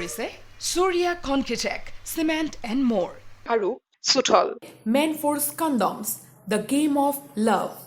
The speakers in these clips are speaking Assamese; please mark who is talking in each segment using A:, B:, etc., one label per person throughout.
A: কৰিছে Surya Concretec, Cement and More আৰু Suthol
B: Manforce Condoms, the game of love.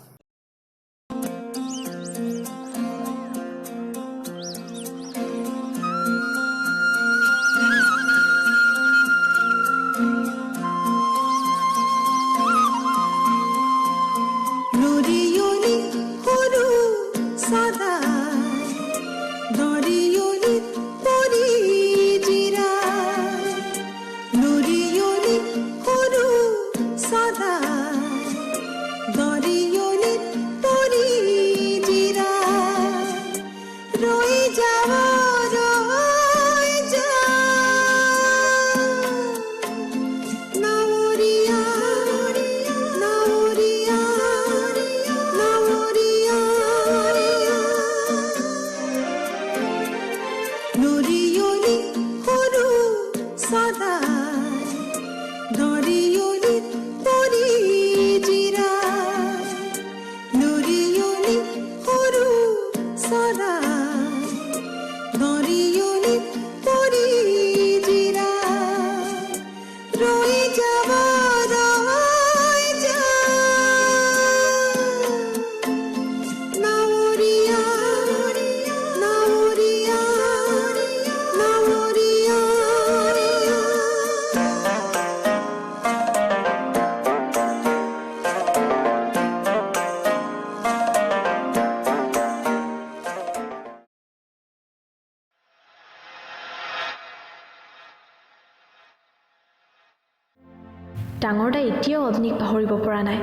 C: ডাঙৰদাই এতিয়াও অগ্নিক পাহৰিব পৰা নাই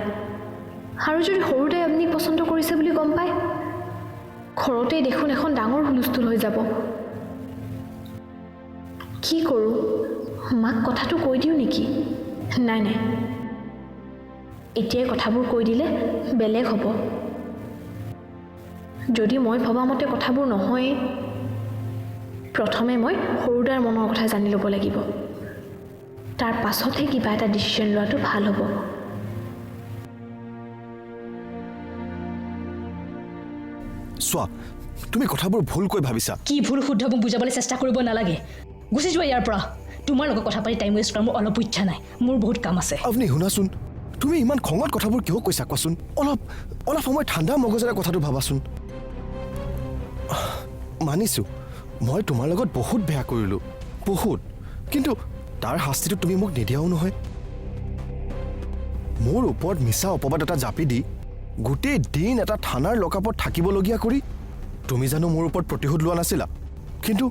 C: আৰু যদি সৰুদাই অগ্নিক পছন্দ কৰিছে বুলি গম পায় ঘৰতেই দেখোন এখন ডাঙৰ হুলস্থুল হৈ যাব কি কৰোঁ মাক কথাটো কৈ দিওঁ নেকি নাই নাই এতিয়াই কথাবোৰ কৈ দিলে বেলেগ হ'ব যদি মই ভবা মতে কথাবোৰ নহয় প্ৰথমে মই সৰুদাৰ মনৰ কথা জানি ল'ব লাগিব তাৰ পাছতহে কিবা এটা ডিসিশন লোৱাটো ভাল হ'ব
D: সোৱা তুমি কথাবোৰ ভুলকৈ ভাবিছা
E: কি ভুল শুদ্ধ মোক বুজাবলৈ চেষ্টা কৰিব নালাগে গুচি যোৱা ইয়াৰ পৰা তোমাৰ লগত কথা পাতি টাইম ৱেষ্ট কৰা মোৰ অলপ ইচ্ছা নাই মোৰ বহুত কাম আছে
D: আপুনি শুনাচোন তুমি ইমান খঙত কথাবোৰ কিয় কৈছা কোৱাচোন অলপ সময় ঠাণ্ডা মগজেৰে কথাটো ভাবাচোন মানিছো মই তোমাৰ লগত বহুত বেয়া কৰিলো বহুত কিন্তু তাৰ শাস্তিটো তুমি মোক নিদিয়াও নহয় মোৰ ওপৰত মিছা অপবাদ এটা জাপি দি গোটেই দিন এটা থানাৰ লকআপত থাকিবলগীয়া কৰি তুমি জানো মোৰ ওপৰত প্ৰতিশোধ লোৱা নাছিলা কিন্তু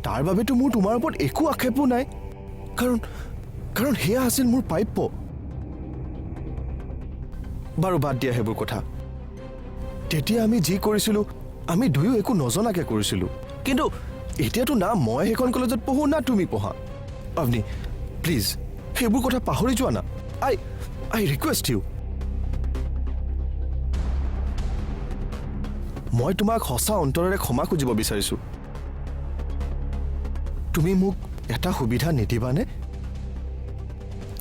D: তাৰ বাবেতো মোৰ তোমাৰ ওপৰত একো আক্ষেপো নাই কাৰণ সেয়া আছিল মোৰ প্ৰাপ্য বাৰু বাদ দিয়া সেইবোৰ কথা তেতিয়া আমি যি কৰিছিলো আমি দুয়ো একো নজনাকে কৰিছিলো কিন্তু এতিয়াতো না মই সেইখন কলেজত পঢ়ো না তুমি পঢ়া অগ্নি প্লিজ সেইবোৰ কথা পাহৰি যোৱা না আই ৰিকুৱেষ্ট ইউ মই তোমাক সঁচা অন্তৰেৰে ক্ষমা খুজিব বিচাৰিছো তুমি মোক এটা সুবিধা নিদিবানে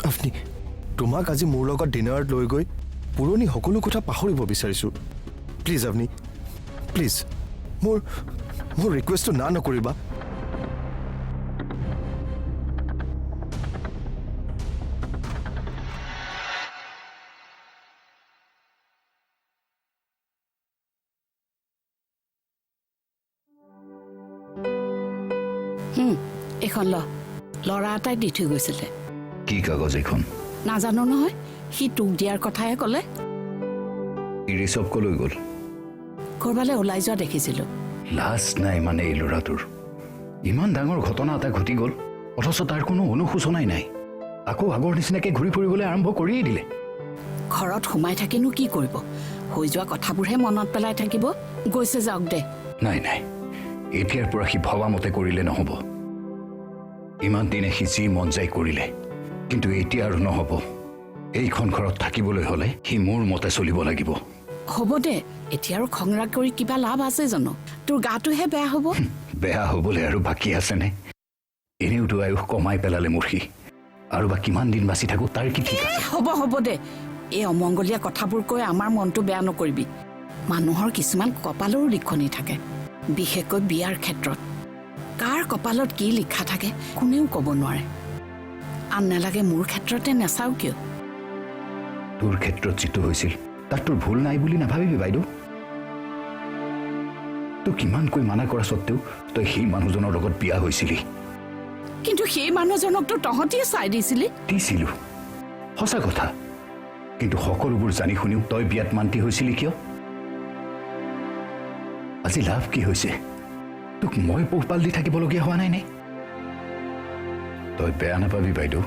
D: অগ্নি তোমাক আজি মোৰ লগত ডিনাৰত লৈ গৈ পুৰণি সকলো কথা পাহৰিব বিচাৰিছো প্লিজ অগ্নি প্লিজ মোৰ ৰিকুৱেষ্টটো না নকৰিবা
F: এখন ল'ৰা এটাই দি থৈ গৈছিলে
G: কি কাগজ এখন
F: নাজানো নহয় সি তোক দিয়াৰ কথাহে ক'লে
G: ৰিচব কলৈ গ'ল
F: কৰবালৈ ওলাই যোৱা দেখিছিলো
G: লাজ নাই মানে এই ল'ৰাটোৰ ইমান ডাঙৰ ঘটনা এটা ঘটি গ'ল অথচ তাৰ কোনো অনুশোচনাই নাই আকৌ আগৰ নিচিনাকে ঘূৰি ফুৰিবলৈ আৰম্ভ কৰিয়েই দিলে
F: ঘৰত সোমাই থাকিনো কি কৰিব হৈ যোৱা কথাবোৰহে মনত পেলাই থাকিব গৈছে যাওক দে
G: নাই এতিয়াৰ পৰা সি ভবা মতে কৰিলে নহ'ব ইমান দিনে সি যি মন যায় কৰিলে কিন্তু এতিয়া আৰু নহ'ব এইখন ঘৰত থাকিবলৈ হ'লে সি মোৰ মতে চলিব লাগিব
F: হ'ব দে এতিয়া আৰু খংৰাগ কৰি কিবা লাভ আছে জানো তোৰ গাটোহে বেয়া হ'ব
G: বেয়া হ'বলৈ আৰু বাকী আছেনে এনেওতো আয়ুস কমাই পেলালে মোৰ সি আৰু বা কিমান দিন বাচি থাকো তাৰ কি ঠিক আছে
F: হ'ব দে এই অমংগলীয়া কথাবোৰ কৈ আমাৰ মনটো বেয়া নকৰিবি মানুহৰ কিছুমান কপালৰো লিখনি থাকে বিশেষকৈ বিয়াৰ ক্ষেত্ৰত কাৰ কপালত কি লিখা থাকে কোনেও ক'ব নোৱাৰে। আন নালাগে মোৰ ক্ষেত্ৰতে নাচাও কিয়?
G: তোৰ ক্ষেত্ৰত যিটো হৈছিল তাত তোৰ ভুল নাই বুলি নাভাবিবি বাইদেউ। তোক কিমানকৈ মানা কৰা স্বত্তেও তই সেই মানুহজনৰ লগত বিয়া হৈছিলি।
F: কিন্তু সেই মানুহজনকতো তহঁতিয়ে চাই দিছিলি।
G: দিছিলো, সঁচা কথা। কিন্তু সকলোবোৰ জানি শুনিও তই বিয়াত মান্তি হৈছিলি কিয়? আজি লাভ কি হৈছে? তোক মই পোহপাল দি থাকিবলগীয়া হোৱা নাই নে? তই বেয়া নাপাবি বাইদেউ,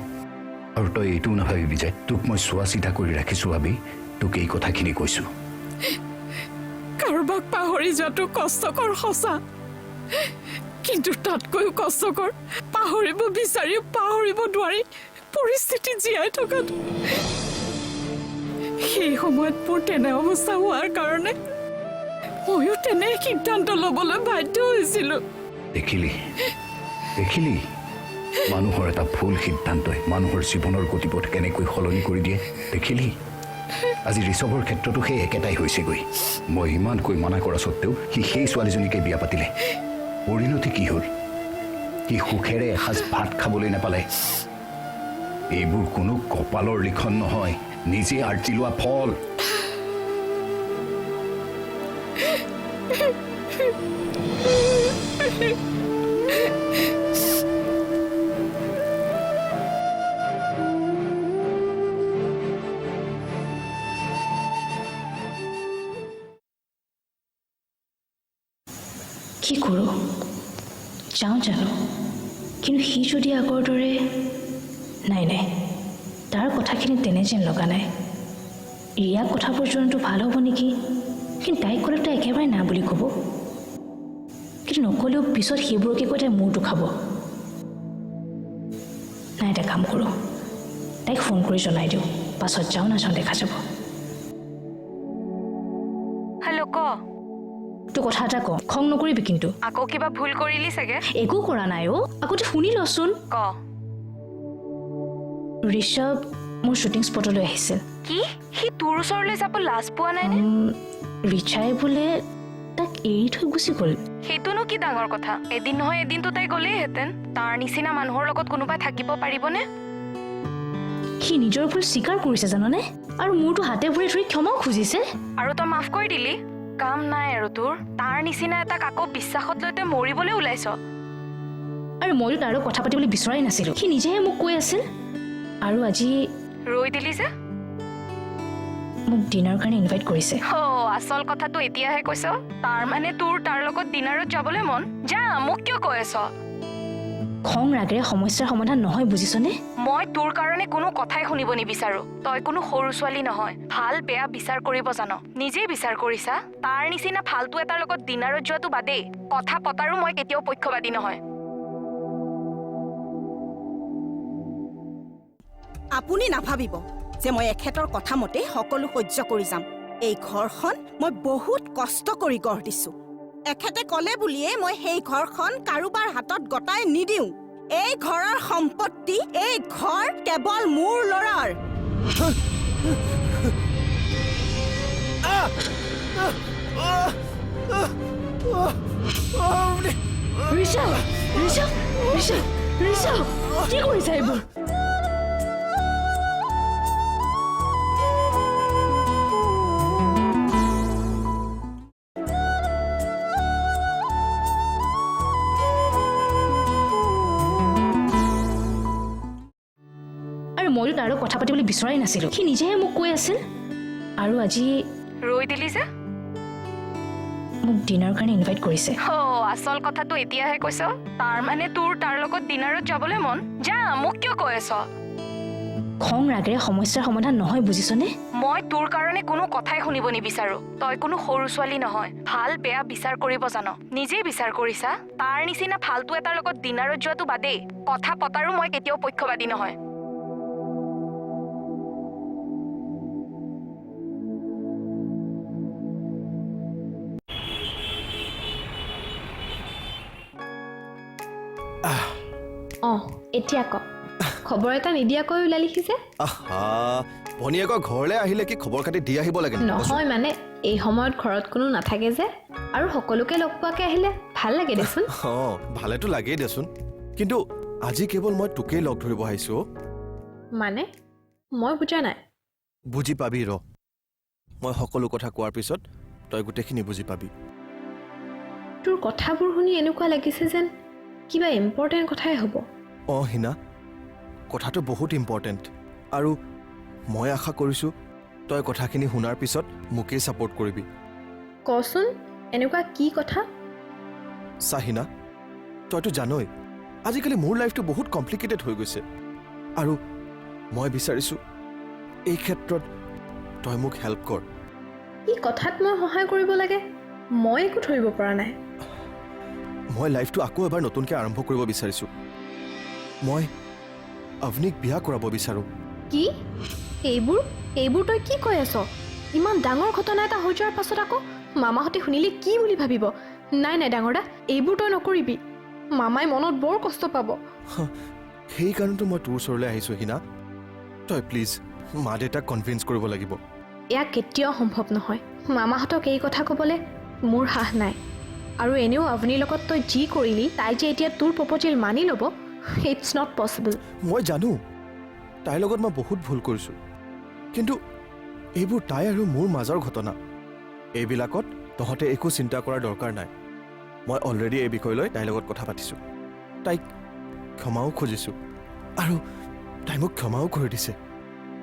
G: আৰু তই এইটোও নাভাবিবি যে তোক মই চোৱা চিতা কৰি ৰাখিছো ভাবি তোক এই কথাখিনি কৈছো।
F: কাৰোবাক পাহৰি যোৱাটো কষ্টকৰ সঁচা, কিন্তু তাতকৈও কষ্টকৰ পাহৰিব বিচাৰিও পাহৰিব নোৱাৰি পৰিস্থিতি জীয়াই থকাটো। সেই সময়ত মোৰ তেনে অৱস্থা হোৱাৰ কাৰণে ময়ো তেনে সিদ্ধান্ত ল'বলৈ বাধ্য হৈছিলো।
G: দেখিলি দেখিলি মানুহৰ এটা ভুল সিদ্ধান্তই মানুহৰ জীৱনৰ গতিপথ কেনেকৈ সলনি কৰি দিয়ে। দেখিলি আজি ঋষভৰ ক্ষেত্ৰতো সেই একেটাই হৈছেগৈ। মই ইমানকৈ মানা কৰা স্বত্তেও সি সেই ছোৱালীজনীকে বিয়া পাতিলে। পৰিণতি কি হ'ল? সি সুখেৰে এসাঁজ ভাত খাবলৈ নাপালে। এইবোৰ কোনো কপালৰ লিখন নহয়, নিজে আৰ্জি লোৱা ফল।
E: কি কৰোঁ? যাওঁ জানো? কিন্তু সি যদি আগৰ দৰে নাই নাই, তাৰ কথাখিনি তেনে যেন লগা নাই। ৰিয়াক কথাবোৰ জনাটো ভাল হ'ব নেকি? কিন্তু তাইক ক'লে তাই একেবাৰে না বুলি ক'ব। কিন্তু নক'লেও পিছত সেইবোৰকে কৈ তাই মূৰটো খাব। নাই, এটা কাম কৰোঁ, তাইক ফোন কৰি জনাই দিওঁ, পাছত যাওঁ নাযাওঁ দেখা যাব।
H: হেল্ল' ক।
E: তোৰ কথা এটা কওঁ, খং নকৰিবি কিন্তু।
H: আকৌ কিবা ভুল কৰিলি চাগে?
E: একো কৰা নাই অ', আগতে শুনি লচোন।
H: ক।
E: ঋষভ মোৰ শ্বুটিং স্পটলৈ আহিছিল।
H: কি? সি তোৰ ওচৰলৈ যাব লাজ পোৱা নাই নে?
E: ৰিচাই বোলে তাক এৰি থৈ গুচি গ'ল।
H: সেইটোনো কি ডাঙৰ কথা? এদিন নহয় এদিনতো তাই গ'লেইহেঁতেন। তাৰ নিচিনা মানুহৰ লগত কোনোবাই থাকিব পাৰিবনে?
E: সি নিজৰ ভুল স্বীকাৰ কৰিছে জাননে, আৰু মোৰতো হাতে ভৰি ধৰি ক্ষমাও খুজিছে।
H: আৰু তই মাফ কৰি দিলি? কাম নাই আৰু তোৰ। তাৰ নিচিনা এটাক আকৌ বিশ্বাসত লৈ তই মৰিবলৈ ওলাইছ।
E: আৰু মইতো তাৰ লগত কথা পাতিবলৈ বিচৰাই নাছিলো, সি নিজেহে মোক কৈ আছিল। আৰু আজি
H: ৰৈ দিলি যে?
E: মোক ডিনাৰৰ কাৰণে ইনভাইট কৰিছে।
H: আচল কথাটো এতিয়াহে কৈছ? তাৰ মানে তোৰ তাৰ লগত ডিনাৰত যাবলৈ মন? যা, মোক কিয় কৈ আছ?
E: খং ৰাগেৰে সমস্যাৰ সমাধান নহয়, বুজিছনে?
H: মই তোৰ কাৰণে কোনো কথাই শুনিব নিবিচাৰো। তই কোনো সৰু ছোৱালী নহয়, ভাল বেয়া বিচাৰ কৰিব জান। নিজেই বিচাৰ কৰিছা। তাৰ নিচিনা ফাল্টু এটাৰ লগত ডিনাৰত যোৱাটো বাদেই, কথা পতাৰো মই কেতিয়াও পক্ষপাতী নহয়।
I: আপুনি নাভাবিব যে মই এখেতৰ কথা মতে সকলো সহ্য কৰি যাম। এই ঘৰখন মই বহুত কষ্ট কৰি গঢ় দিছো। এখেতে ক'লে বুলিয়ে মই সেই ঘৰখন কাৰোবাৰ হাতত গতাই নিদিওঁ। এই ঘৰৰ সম্পত্তি, এই ঘৰ কেৱল মোৰ ল'ৰাৰ।
E: ঋষভ, ঋষভ, ঋষভ, ঋষভ, কি কৰিছা এইবোৰ? মইতো তাৰ লগত কথা পাতিবলৈ বিচৰাই নাছিলো, সি নিজেহে মোক কৈ আছিল। আৰু আজি
H: ৰৈ দিলি যে?
E: মোক ডিনাৰৰ কাৰণে ইনভাইট কৰিছে।
H: আচল কথাটো এতিয়াহে কৈছ? তাৰ মানে তোৰ তাৰ লগত ডিনাৰত যাবলৈ মন? যা, মোক কিয় কৈ আছ?
E: খং ৰাগেৰে সমস্যাৰ সমাধান নহয়, বুজিছনে?
H: মই তোৰ কাৰণে কোনো কথাই শুনিব নিবিচাৰো। তই কোনো সৰু ছোৱালী নহয়, ভাল বেয়া বিচাৰ কৰিব জান। নিজেই বিচাৰ কৰিছা। তাৰ নিচিনা ফাল্টু এটাৰ লগত ডিনাৰত যোৱাটো বাদেই, কথা পতাৰো মই কেতিয়াও পক্ষপাতী নহয়।
C: এতিয়া ক, খবৰ এটা নিদিয়াকৈ ওলালি যে?
D: ভনীয়েকৰ ঘৰলৈ আহিলে কি খবৰ খাতি দি আহিব লাগে?
C: নহয় মানে এই সময়ত ঘৰত কোনো নাথাকে যে, আৰু সকলোকে লগ পোৱাকে আহিলে ভাল লাগে দেচোন
D: অঁ ভালেতো লাগেই দেচোন কিন্তু আজি কেৱল মই তোকেই লগ ধৰিব আহিছোঁ অ'।
C: মানে মই বুজা নাই
D: বুজি পাবি ৰ মই সকলো কথা কোৱাৰ পিছত তই গোটেইখিনি বুজি পাবি
C: তোৰ কথাবোৰ শুনি এনেকুৱা লাগিছে যেন কিবা ইম্পৰ্টেণ্ট কথাই হ'ব
D: অঁ হিনা কথাটো বহুত ইম্পৰ্টেণ্ট আৰু মই আশা কৰিছোঁ তই কথাখিনি শুনাৰ পিছত মোকেই ছাপোৰ্ট কৰিবি
C: কচোন এনেকুৱা কি কথা
D: চাহিনা তইতো জানই আজিকালি মোৰ লাইফটো বহুত কমপ্লিকেটেড হৈ গৈছে আৰু মই বিচাৰিছোঁ এই ক্ষেত্ৰত তই মোক হেল্প কৰ
C: কি কথাত মই সহায় কৰিব লাগে মই একো ধৰিব পৰা নাই
D: মই লাইফটো আকৌ এবাৰ নতুনকৈ আৰম্ভ কৰিব বিচাৰিছোঁ মই অৱনীক বিয়া কৰাব বিচাৰোঁ
C: কি এইবোৰ তই কি কৈ আছ ইমান ডাঙৰ ঘটনা এটা হৈ যোৱাৰ পাছত আকৌ মামাহঁতে শুনিলে কি বুলি ভাবিব নাই ডাঙৰ দা এইবোৰ তই নকৰিবি মামাই মনত বৰ কষ্ট পাব
D: সেইকাৰণেতো মই তোৰ ওচৰলৈ আহিছোঁ হিনা তই প্লিজ মা দেউতাক কনভিন্স কৰিব লাগিব
C: এয়া কেতিয়াও সম্ভৱ নহয় মামাহঁতক এই কথা ক'বলৈ মোৰ সাহ নাই আৰু এনেও অৱনীৰ লগত তই যি কৰিলি তাই যে এতিয়া তোৰ প্ৰপ'জেল মানি ল'ব ইটছ নট পচিবল
D: মই জানো তাইৰ লগত মই বহুত ভুল কৰিছোঁ কিন্তু এইবোৰ তাই আৰু মোৰ মাজৰ ঘটনা এইবিলাকত তহঁতে একো চিন্তা কৰাৰ দৰকাৰ নাই মই অলৰেডি এই বিষয় লৈ তাইৰ লগত কথা পাতিছোঁ তাইক ক্ষমাও খুজিছোঁ আৰু তাই মোক ক্ষমাও কৰি দিছে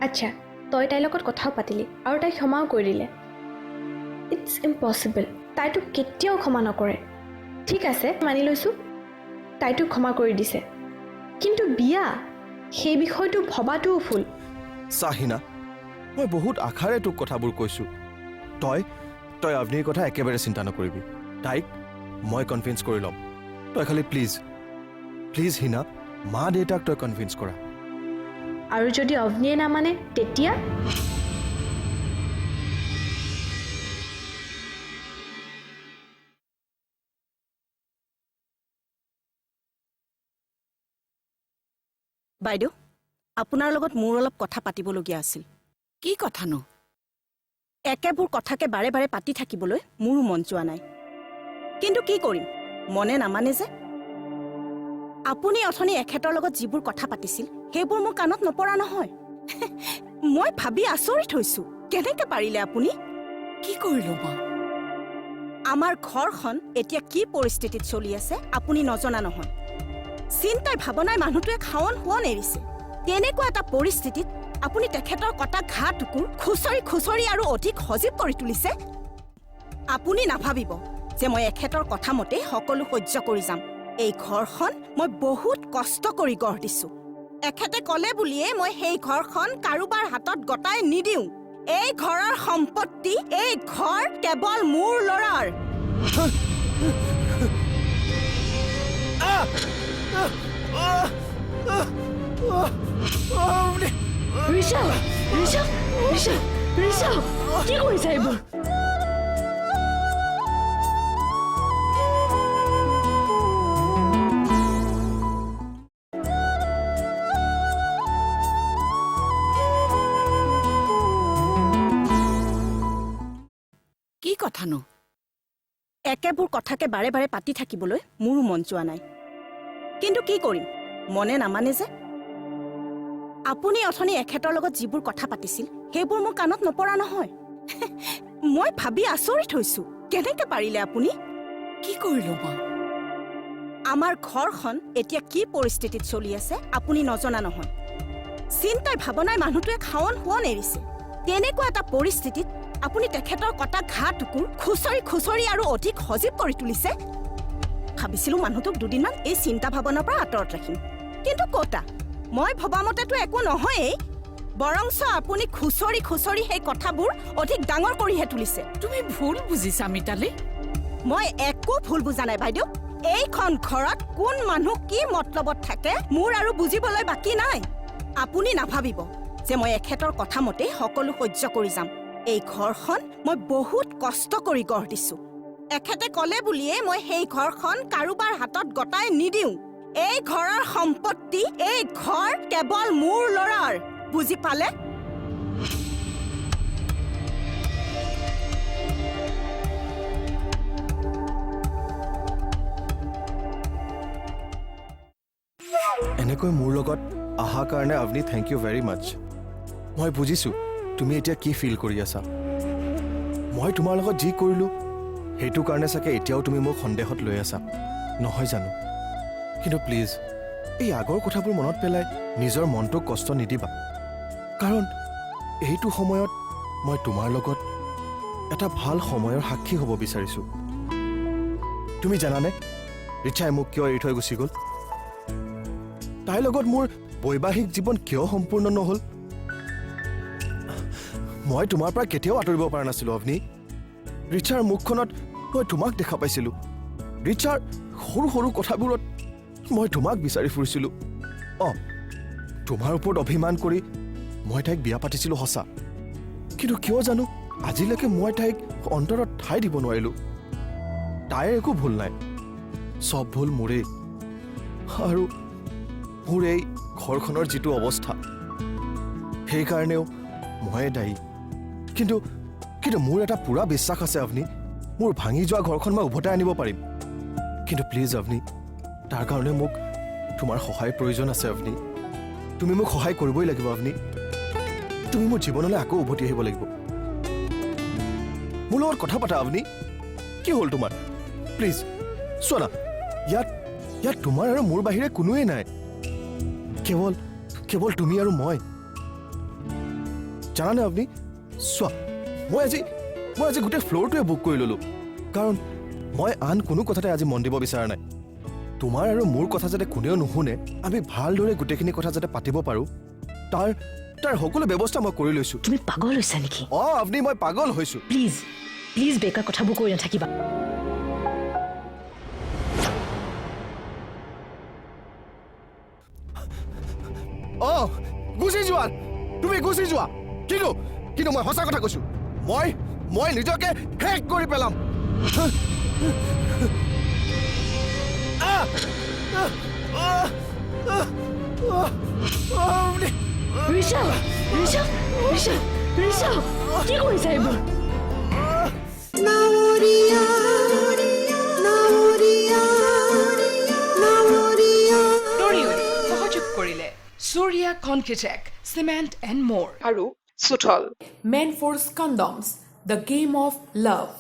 C: আচ্ছা তই তাইৰ লগত কথাও পাতিলি আৰু তাই ক্ষমাও কৰি দিলে ইটছ ইম্পচিবল তাইতো কেতিয়াও ক্ষমা নকৰে ঠিক আছে মানি লৈছোঁ তাইতো ক্ষমা কৰি দিছে কিন্তু বিয়া সেই বিষয়টো ভবাটোও ভুল
D: চাহিনা মই বহুত আশাৰে তোক কথাবোৰ কৈছোঁ তই অৱনীৰ কথা একেবাৰে চিন্তা নকৰিবি তাইক মই কনভিন্স কৰি ল'ম তই খালি প্লিজ হিনা মা দেউতাক তই কনভিন্স কৰা
C: আৰু যদি অৱনীয়ে নামানে তেতিয়া
I: বাইদেউ আপোনাৰ লগত মোৰ অলপ কথা পাতিবলগীয়া আছিল
F: কি কথানো
I: একেবোৰ কথাকে বাৰে বাৰে পাতি থাকিবলৈ মোৰো মন যোৱা নাই কিন্তু কি কৰিম মনে নামানে যে আপুনি অথনি এখেতৰ লগত যিবোৰ কথা পাতিছিল সেইবোৰ মোৰ কাণত নপৰা নহয় মই ভাবি আচৰিত হৈছোঁ কেনেকৈ পাৰিলে আপুনি
F: কি কৰিলো মই
I: আমাৰ ঘৰখন এতিয়া কি পৰিস্থিতিত চলি আছে আপুনি নজনা নহয় চিন্তাই ভাৱনাই মানুহটোৱে খাৱন হোৱন এৰিছে তেনেকুৱা এটা পৰিস্থিতিত আপুনি তেখেতৰ কটা ঘাঁ টুকুৰ খুচৰি আৰু অধিক সজীৱ কৰি তুলিছে আপুনি নাভাবিব যে মই এখেতৰ কথা মতে সকলো সহ্য কৰি যাম এই ঘৰখন মই বহুত কষ্ট কৰি গঢ় দিছোঁ এখেতে ক'লে বুলিয়ে মই সেই ঘৰখন কাৰোবাৰ হাতত গতাই নিদিওঁ এই ঘৰৰ সম্পত্তি এই ঘৰ কেৱল মোৰ ল'ৰাৰ
C: ঋষভ কি কৰিছা এইবোৰ
F: কি কথানো
I: একেবোৰ কথাকে বাৰে বাৰে পাতি থাকিবলৈ মোৰো মন যোৱা নাই কিন্তু কি কৰিম মনে নামানে যে আপুনি অথনি এখেতৰ লগত যিবোৰ কথা পাতিছিল সেইবোৰ মোৰ কাণত নপৰা নহয় মই ভাবি আচৰিত হৈছোঁ কেনেকৈ পাৰিলে আপুনি
F: কি কৰিলো মই
I: আমাৰ ঘৰখন এতিয়া কি পৰিস্থিতিত চলি আছে আপুনি নজনা নহয় চিন্তাই ভাৱনাই মানুহটোৱে খাৱন হোৱন এৰিছে তেনেকুৱা এটা পৰিস্থিতিত আপুনি তেখেতৰ কটা ঘাঁ টুকুৰ খুচৰি আৰু অধিক সজীৱ কৰি তুলিছে ভাবিছিলোঁ মানুহটোক দুদিনমান এই চিন্তা ভাৱনাৰ পৰা আঁতৰত ৰাখিম কিন্তু কতা মই ভবামতেতো একো নহয়েই বৰঞ্চ আপুনি খুচৰি সেই কথাবোৰ অধিক ডাঙৰ কৰিহে তুলিছে
F: তুমি ভুল বুজিছা মিতালী
I: মই একো ভুল বুজা নাই বাইদেউ এইখন ঘৰত কোন মানুহ কি মতলবত থাকে মোৰ আৰু বুজিবলৈ বাকী নাই আপুনি নাভাবিব যে মই এখেতৰ কথা মতে সকলো সহ্য কৰি যাম এই ঘৰখন মই বহুত কষ্ট কৰি গঢ় দিছোঁ এখেতে ক'লে বুলিয়ে মই সেই ঘৰখন কাৰোবাৰ হাতত গতাই নিদিওঁ এই ঘৰৰ সম্পত্তি এই ঘৰ কেৱল মোৰ ল'ৰাৰ বুজি পালে
D: এনেকৈ মোৰ লগত অহাৰ কাৰণে আপুনি থেংক ইউ ভেৰি মাছ। মই বুজিছোঁ তুমি এতিয়া কি ফিল কৰি আছা। মই তোমাৰ লগত যি কৰিলোঁ সেইটো কাৰণে চাগে এতিয়াও তুমি মোক সন্দেহত লৈ আছা, নহয় জানো? কিন্তু প্লিজ এই আগৰ কথাবোৰ মনত পেলাই নিজৰ মনটোক কষ্ট নিদিবা, কাৰণ এইটো সময়ত মই তোমাৰ লগত এটা ভাল সময়ৰ সাক্ষী হ'ব বিচাৰিছোঁ। তুমি জানানে ৰিচাই মোক কিয় এৰি থৈ গুচি গ'ল? তাইৰ লগত মোৰ বৈবাহিক জীৱন কিয় সম্পূৰ্ণ নহ'ল? মই তোমাৰ পৰা কেতিয়াও আঁতৰিব পৰা নাছিলোঁ অৱনী। ৰিচাৰ মুখখনত মই তোমাক দেখা পাইছিলোঁ। ৰিচাৰ সৰু সৰু কথাবোৰত মই তোমাক বিচাৰি ফুৰিছিলোঁ। তোমাৰ ওপৰত অভিমান কৰি মই তাইক বিয়া পাতিছিলোঁ সঁচা, কিন্তু কিয় জানো আজিলৈকে মই তাইক অন্তৰত ঠাই দিব নোৱাৰিলোঁ। তাইৰ একো ভুল নাই, চব ভুল মোৰেই। আৰু মোৰ এই ঘৰখনৰ যিটো অৱস্থা সেইকাৰণেও ময়ে দায়ী। কিন্তু মোৰ এটা পূৰা বিশ্বাস আছে অৱনী, মোৰ ভাঙি যোৱা ঘৰখন মই উভতাই আনিব পাৰিম। কিন্তু প্লিজ অৱনী, তাৰ কাৰণে মোক তোমাৰ সহায়ৰ প্ৰয়োজন আছে অৱনী। তুমি মোক সহায় কৰিবই লাগিব অৱনী। তুমি মোৰ জীৱনলৈ আকৌ উভতি আহিব লাগিব। মোৰ লগত কথা পাতা অৱনী। কি হ'ল তোমাৰ? প্লিজ চোৱা না, ইয়াত তোমাৰ আৰু মোৰ বাহিৰে কোনোৱেই নাই, কেৱল তুমি আৰু মই। জানানে অৱনী, চোৱা মই আজি গোটেই ফ্ল'ৰটোৱে বুক কৰি ল'লোঁ, কাৰণ মই আন কোনো কথাতে আজি মন দিব বিচৰা নাই। তোমাৰ আৰু মোৰ কথা যাতে কোনেও নুশুনে, আমি ভালদৰে গোটেইখিনি কথা যাতে পাতিব পাৰোঁ, তাৰ সকলো ব্যৱস্থা মই কৰি লৈছোঁ।
E: তুমি পাগল হৈছা নেকি?
D: অৱনী, মই পাগল হৈছোঁ।
E: প্লিজ প্লিজ বেকাৰ কথাবোৰ কৈ নাথাকিবা।
D: গুচি যোৱা, তুমি গুচি যোৱা। কিন্তু মই সঁচা কথা কৈছোঁ, মই নিজকে শেষ কৰি পেলাম।
E: ৰিচা, ৰিচা, ৰিচা, ৰিচা, কি কৰিছা এইবোৰ?
A: ষ্টৰিঅত সহযোগ কৰিলে Surya Concitec, Cement and More আৰু Suthol.
B: Men Force Condoms, the game of love.